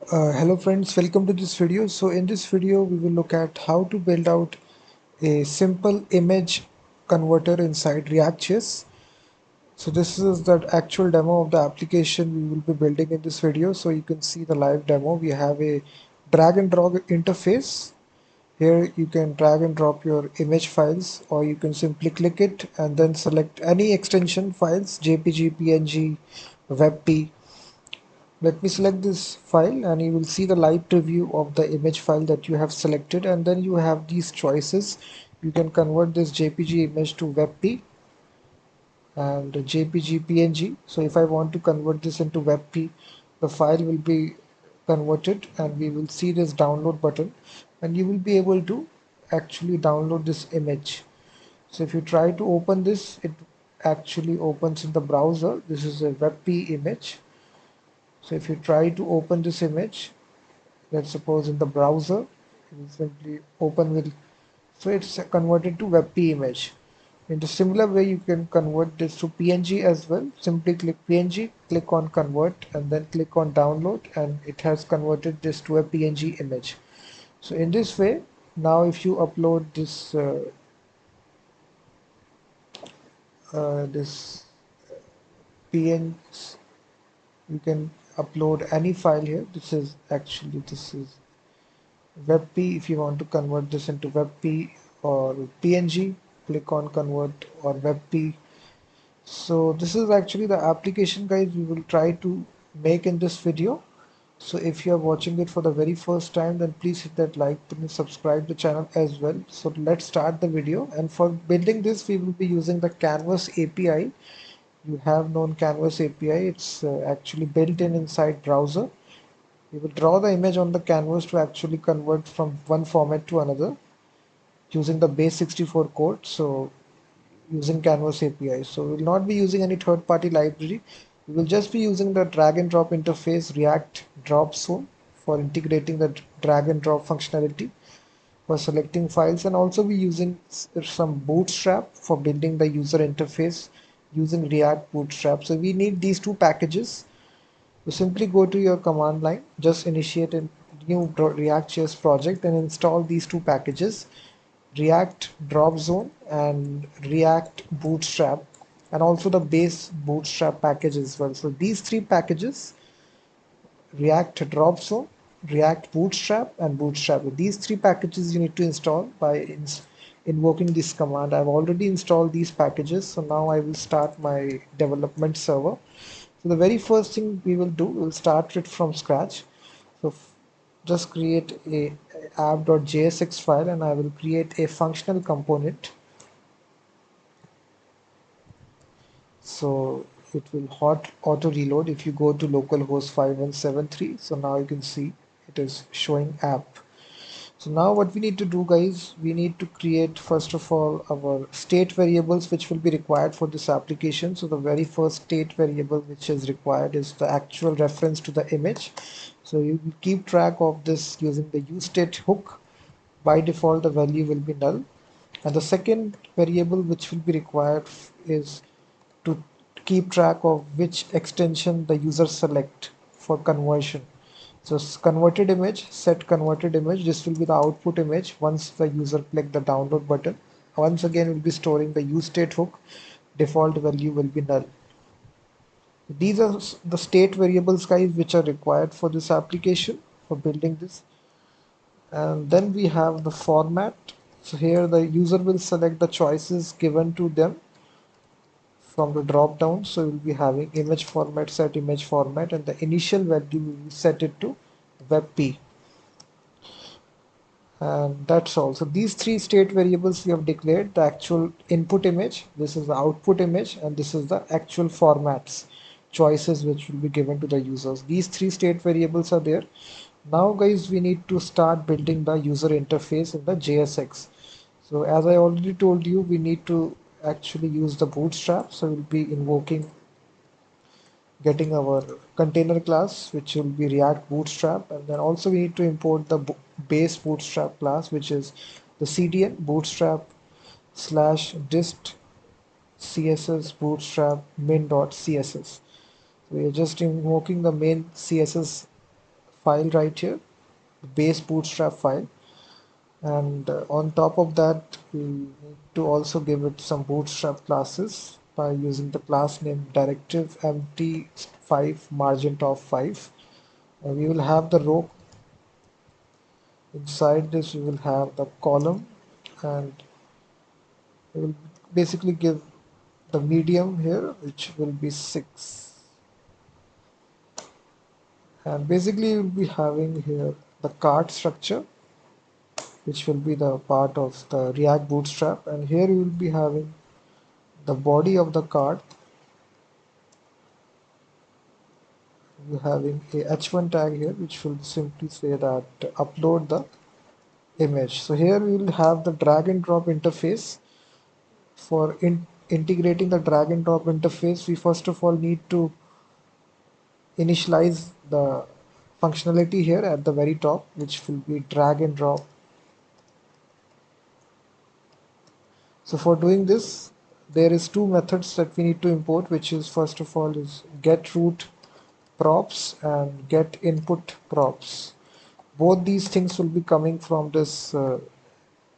Hello friends, welcome to this video. So in this video we will look at how to build out a simple image converter inside React.js. So this is the actual demo of the application we will be building in this video. So you can see the live demo. We have a drag and drop interface. Here you can drag and drop your image files, or you can simply click it and then select any extension files, JPG, PNG, Webp. Let me select this file and you will see the live preview of the image file that you have selected, and then you have these choices. You can convert this JPG image to WebP and JPG PNG. So if I want to convert this into WebP, the file will be converted and we will see this download button and you will be able to actually download this image. So if you try to open this, it actually opens in the browser. This is a WebP image. So if you try to open this image, let's suppose in the browser, you will simply open with, so it's converted to WebP image. In the similar way, you can convert this to PNG as well. Simply click PNG, click on convert, and then click on download, and it has converted this to a PNG image. So in this way, now if you upload this PNG, you can upload any file here. This is WebP. If you want to convert this into WebP or PNG, click on convert or WebP. So this is actually the application, guys, we will try to make in this video. So if you are watching it for the very first time, then please hit that like button, subscribe the channel as well. So let's start the video. And for building this, we will be using the Canvas API. You have known Canvas API. It's actually built in inside browser. We will draw the image on the canvas to actually convert from one format to another using the base 64 code. So using Canvas API. So we will not be using any third-party library. We will just be using the drag and drop interface react-dropzone for integrating the drag and drop functionality for selecting files, and also be using some bootstrap for building the user interface using React Bootstrap. So we need these two packages. You simply go to your command line, just initiate a new React.js project and install these two packages, React-dropzone and React Bootstrap, and also the base Bootstrap package as well. So these three packages, React-dropzone, React Bootstrap, and Bootstrap. These three packages you need to install by invoking this command. I've already installed these packages, so now I will start my development server. So the very first thing we will do, we'll start it from scratch. So just create a app.jsx file and I will create a functional component. So it will hot auto reload if you go to localhost 5173. So now you can see it is showing app. So now what we need to do, guys, we need to create first of all our state variables which will be required for this application. So the very first state variable which is required is the actual reference to the image. So you will keep track of this using the useState hook. By default the value will be null, and the second variable which will be required is to keep track of which extension the user select for conversion. So converted image, set converted image, this will be the output image once the user click the download button. Once again we'll be storing the useState hook, default value will be null. These are the state variables, guys, which are required for this application for building this. And then we have the format. So here the user will select the choices given to them from the drop down. So we'll be having image format, set image format, and the initial value we will set it to WebP. And that's all. So these three state variables we have declared: the actual input image, this is the output image, and this is the actual formats choices which will be given to the users. These three state variables are there. Now, guys, we need to start building the user interface in the JSX. So as I already told you, we need to actually use the bootstrap. So we'll be invoking, getting our container class, which will be React Bootstrap, and then also we need to import the base Bootstrap class, which is the CDN bootstrap slash dist css bootstrap min.css. So we are just invoking the main CSS file right here, the base bootstrap file, and on top of that we need to also give it some bootstrap classes by using the class name directive empty 5 margin top 5. We will have the row. Inside this we will have the column, and we will basically give the medium here, which will be 6. And basically you'll be having here the card structure, which will be the part of the React Bootstrap, and here you will be having the body of the card. You're having a h1 tag here, which will simply say that upload the image. So here we will have the drag and drop interface. For integrating the drag and drop interface, we first of all need to initialize the functionality here at the very top, which will be drag and drop. So for doing this, there is two methods that we need to import, which is first of all is get root props and get input props. Both these things will be coming from this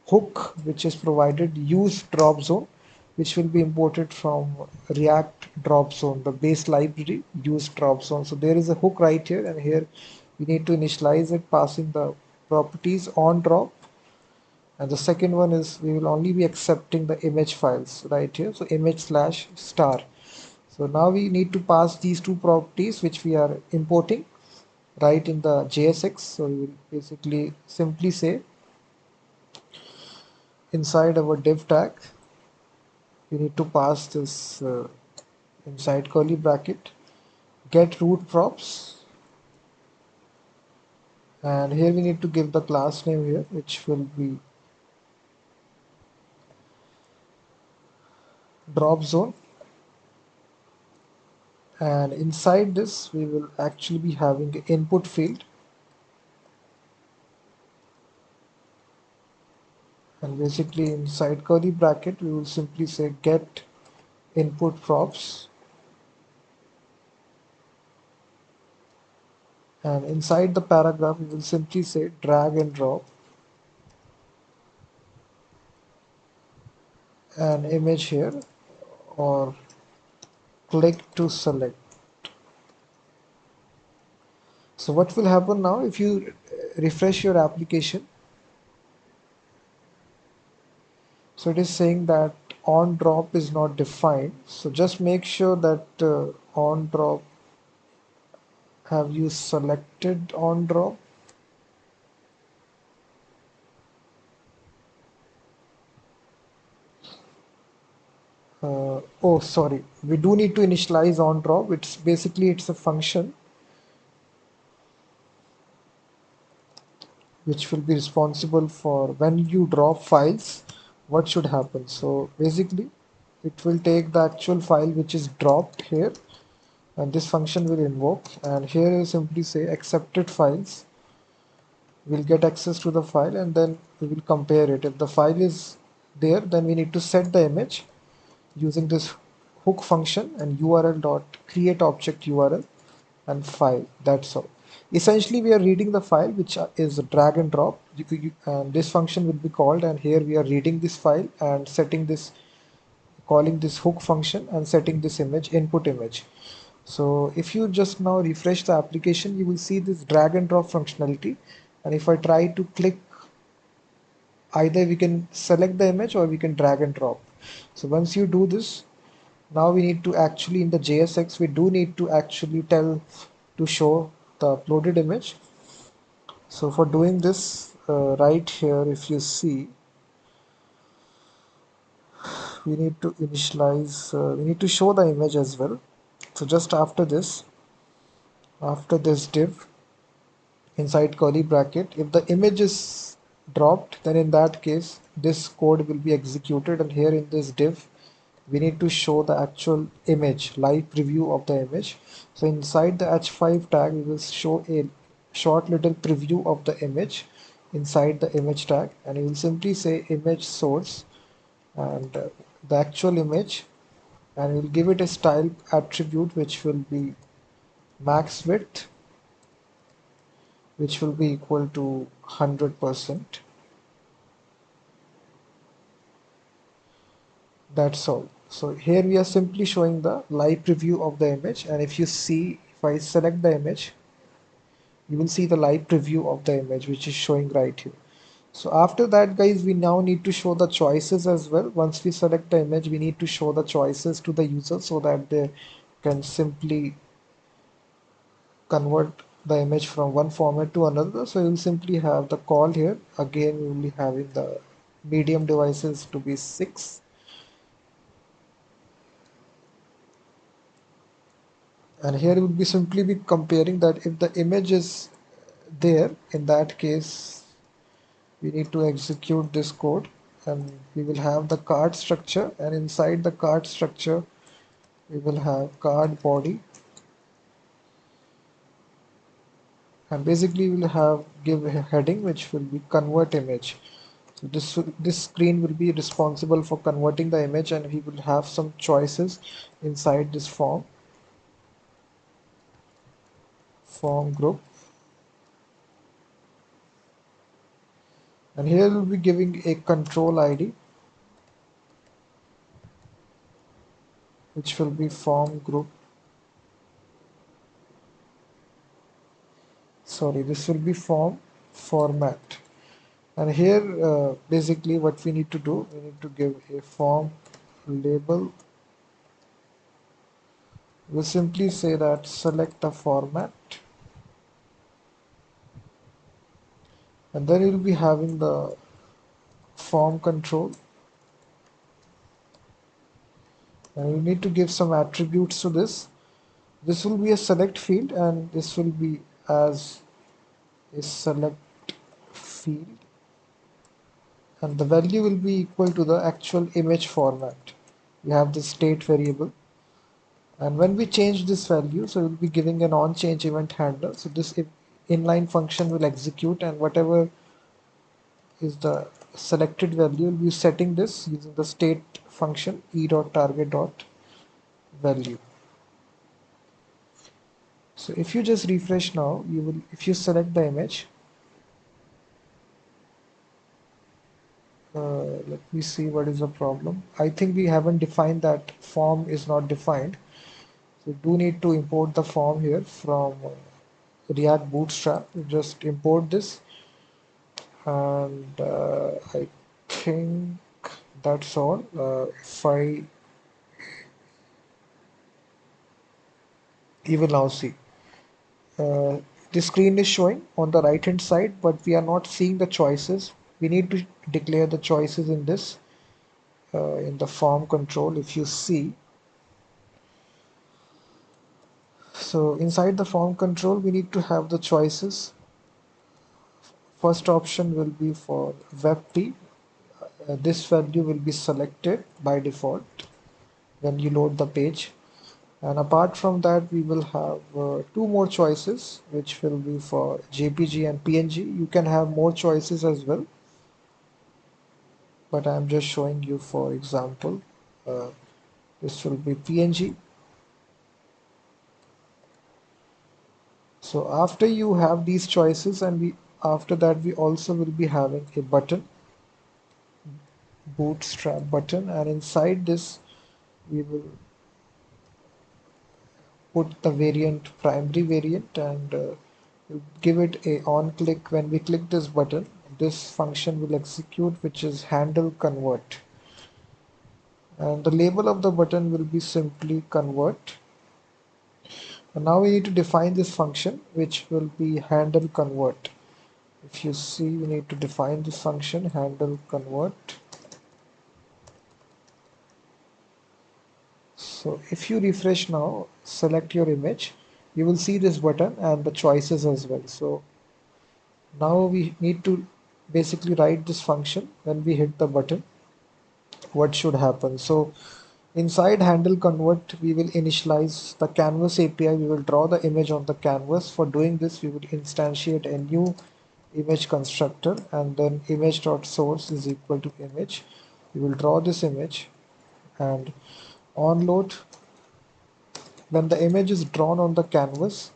hook, which is provided use drop zone, which will be imported from react-dropzone, the base library use drop zone. So there is a hook right here, and here we need to initialize it passing the properties on drop. And the second one is we will only be accepting the image files right here, so image slash star. So now we need to pass these two properties which we are importing right in the JSX. So we will basically simply say inside our div tag we need to pass this inside curly bracket get root props, and here we need to give the class name here, which will be drop zone, and inside this we will actually be having an input field, and basically inside curly bracket we will simply say get input props, and inside the paragraph we will simply say drag and drop an image here or click to select. So what will happen now if you refresh your application? So it is saying that on drop is not defined. So just make sure that on drop, have you selected on drop? Oh, sorry. We do need to initialize on drop. It's a function which will be responsible for when you drop files, what should happen. So basically, it will take the actual file which is dropped here, and this function will invoke, and here you simply say accepted files. We'll get access to the file and then we will compare it. If the file is there, then we need to set the image using this hook function and URL dot create object URL and file. That's all. Essentially we are reading the file, which is drag and drop, and this function will be called, and here we are reading this file and setting this, calling this hook function and setting this image, input image. So if you just now refresh the application, you will see this drag and drop functionality, and if I try to click, either we can select the image or we can drag and drop. So once you do this, now we need to actually, in the JSX we do need to actually tell to show the uploaded image. So for doing this, right here if you see, we need to initialize, we need to show the image as well. So just after this div inside curly bracket, if the image is dropped, then in that case this code will be executed, and here in this div we need to show the actual image, live preview of the image. So inside the h5 tag we will show a short little preview of the image inside the image tag, and you will simply say image source and the actual image, and we'll give it a style attribute which will be max width, which will be equal to 100%. That's all. So here we are simply showing the live preview of the image, and if you see, if I select the image, you will see the live preview of the image which is showing right here. So after that, guys, we now need to show the choices as well. Once we select the image, we need to show the choices to the user so that they can simply convert the image from one format to another. So you'll simply have the call here. Again, we will be having the medium devices to be 6. And here we'll be simply be comparing that if the image is there, in that case, we need to execute this code, and we will have the card structure, and inside the card structure we will have card body, and basically we'll have give a heading which will be convert image. So this screen will be responsible for converting the image, and we will have some choices inside this form group, and here we'll be giving a control ID which will be form group. Sorry, this will be form format. And here basically what we need to do, we need to give a form label. We'll simply say that select a format, and then you'll be having the form control, and you need to give some attributes to this. This will be a select field, and this will be as a select field, and the value will be equal to the actual image format. We have the state variable, and when we change this value, so we'll be giving an on change event handler. So this inline function will execute, and whatever is the selected value, will be setting this using the state function e.target.value. So if you just refresh now, you will, if you select the image, let me see what is the problem. I think we haven't defined that form is not defined. So we do need to import the form here from React Bootstrap. Just import this, and I think that's all. If I, you will now see the screen is showing on the right hand side, but we are not seeing the choices. We need to declare the choices in this in the form control. If you see, so inside the form control we need to have the choices. First option will be for Webp. This value will be selected by default when you load the page, and apart from that we will have two more choices which will be for JPG and PNG. You can have more choices as well, but I'm just showing you for example. uh, this will be PNG. So after you have these choices, and we, after that we also will be having a button, bootstrap button, and inside this we will put the variant, primary variant, and we'll give it a on click. When we click this button, this function will execute, which is handle convert, and the label of the button will be simply convert. And now we need to define this function which will be handle convert. If you see, we need to define this function handle convert. So if you refresh now, select your image, you will see this button and the choices as well. So now we need to basically write this function. When we hit the button, what should happen? So inside handle convert, we will initialize the canvas API. We will draw the image on the canvas. For doing this, we will instantiate a new image constructor, and then image.source is equal to image. We will draw this image, and on load, when the image is drawn on the canvas,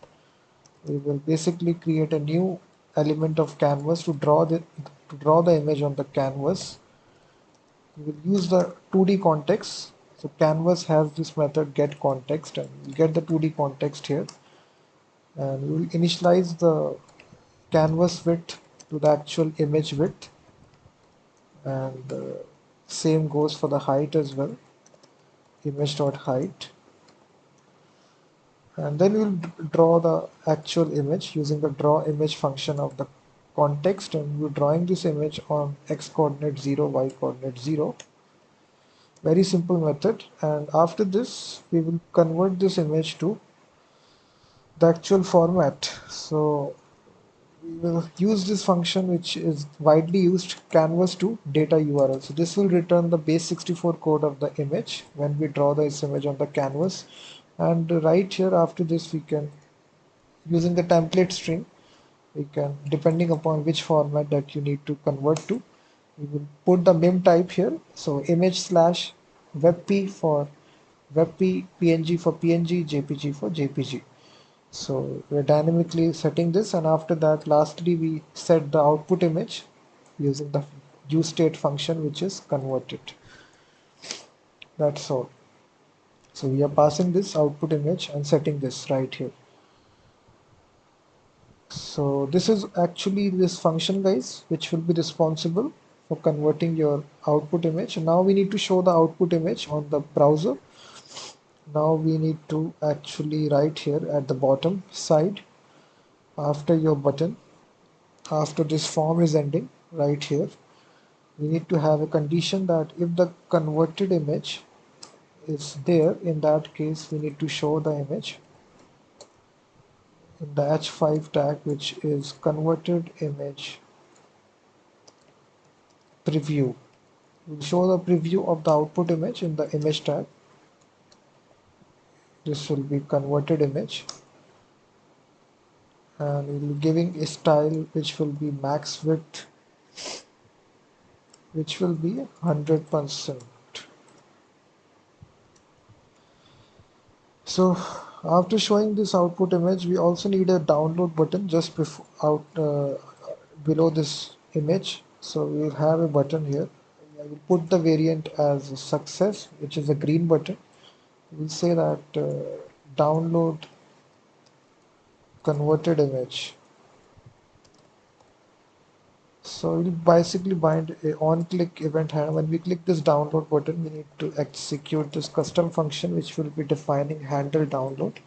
we will basically create a new element of canvas to draw the image on the canvas. We will use the 2D context. So canvas has this method get context, and we get the 2D context here, and we will initialize the canvas width to the actual image width, and same goes for the height as well, image.height. And then we'll draw the actual image using the draw image function of the context, and we're drawing this image on x coordinate 0, y coordinate 0. Very simple method. And after this we will convert this image to the actual format. So we will use this function which is widely used, canvas to data URL. So this will return the base64 code of the image when we draw this image on the canvas. And right here after this we can, using the template string, we can, depending upon which format that you need to convert to, we will put the mem type here. So image slash webp for webp, png for png, jpg for jpg. So we're dynamically setting this, and after that lastly we set the output image using the useState function, which is converted. That's all. So we are passing this output image and setting this right here. So this is actually this function, guys, which will be responsible for converting your output image. Now we need to show the output image on the browser. Now we need to actually write here at the bottom side, after your button, after this form is ending, right here, we need to have a condition that if the converted image is there, in that case we need to show the image in the h5 tag, which is converted image preview. We'll show the preview of the output image in the image tag. This will be converted image, and we'll be giving a style which will be max width, which will be 100%. So after showing this output image, we also need a download button just before below this image. So we will have a button here. I will put the variant as success, which is a green button. We'll say that download converted image. So we'll basically bind a on-click event handler. When we click this download button, we need to execute this custom function, which will be defining handle download.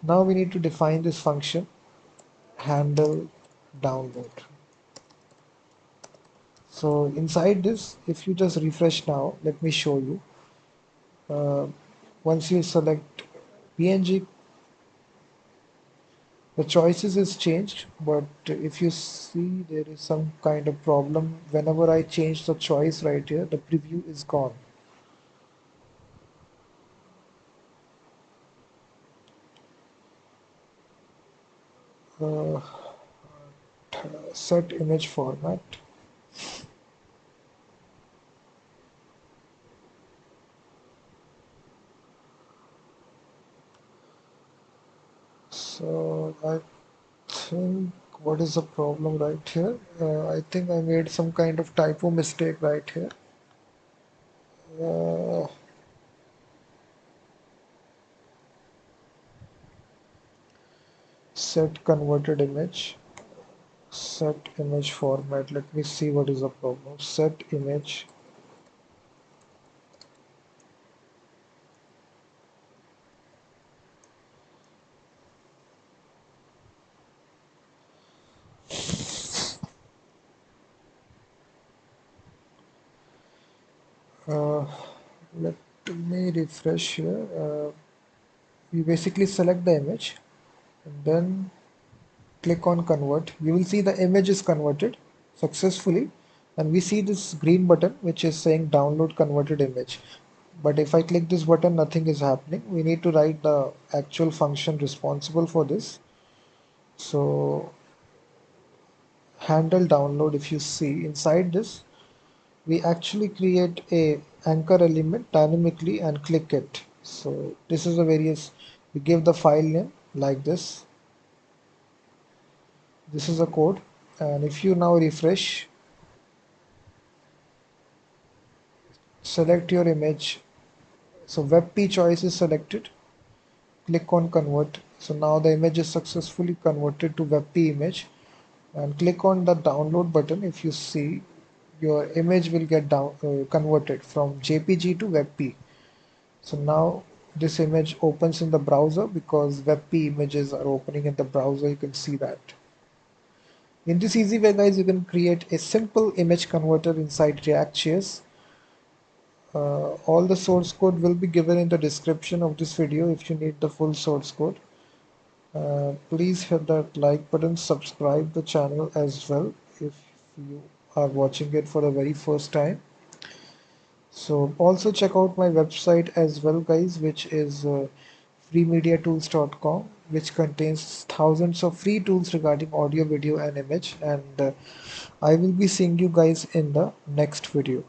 Now we need to define this function handle download. So inside this, if you just refresh now, let me show you. Once you select PNG, the choices is changed, but if you see, there is some kind of problem. Whenever I change the choice right here, the preview is gone. Uh, Set image format. So I think, what is the problem right here? I think I made some kind of typo mistake right here. Uh, Set converted image. Set image format. Let me see what is the problem. Set image. Uh, Let me refresh here. We basically select the image and then click on convert. You will see the image is converted successfully, and we see this green button which is saying download converted image. But if I click this button, nothing is happening. We need to write the actual function responsible for this. So handle download, if you see inside this, we actually create a anchor element dynamically and click it. So this is a various, we give the file name like this. This is a code. And if you now refresh, select your image. So Webp choice is selected. Click on convert. So now the image is successfully converted to Webp image, and click on the download button. If you see, your image will get converted from JPG to Webp. So now this image opens in the browser because Webp images are opening in the browser. You can see that. In this easy way, guys, you can create a simple image converter inside React.js. All the source code will be given in the description of this video if you need the full source code. Please hit that like button, subscribe the channel as well if you are watching it for the very first time. So also check out my website as well, guys, which is freemediatools.com, which contains thousands of free tools regarding audio, video and image, and I will be seeing you guys in the next video.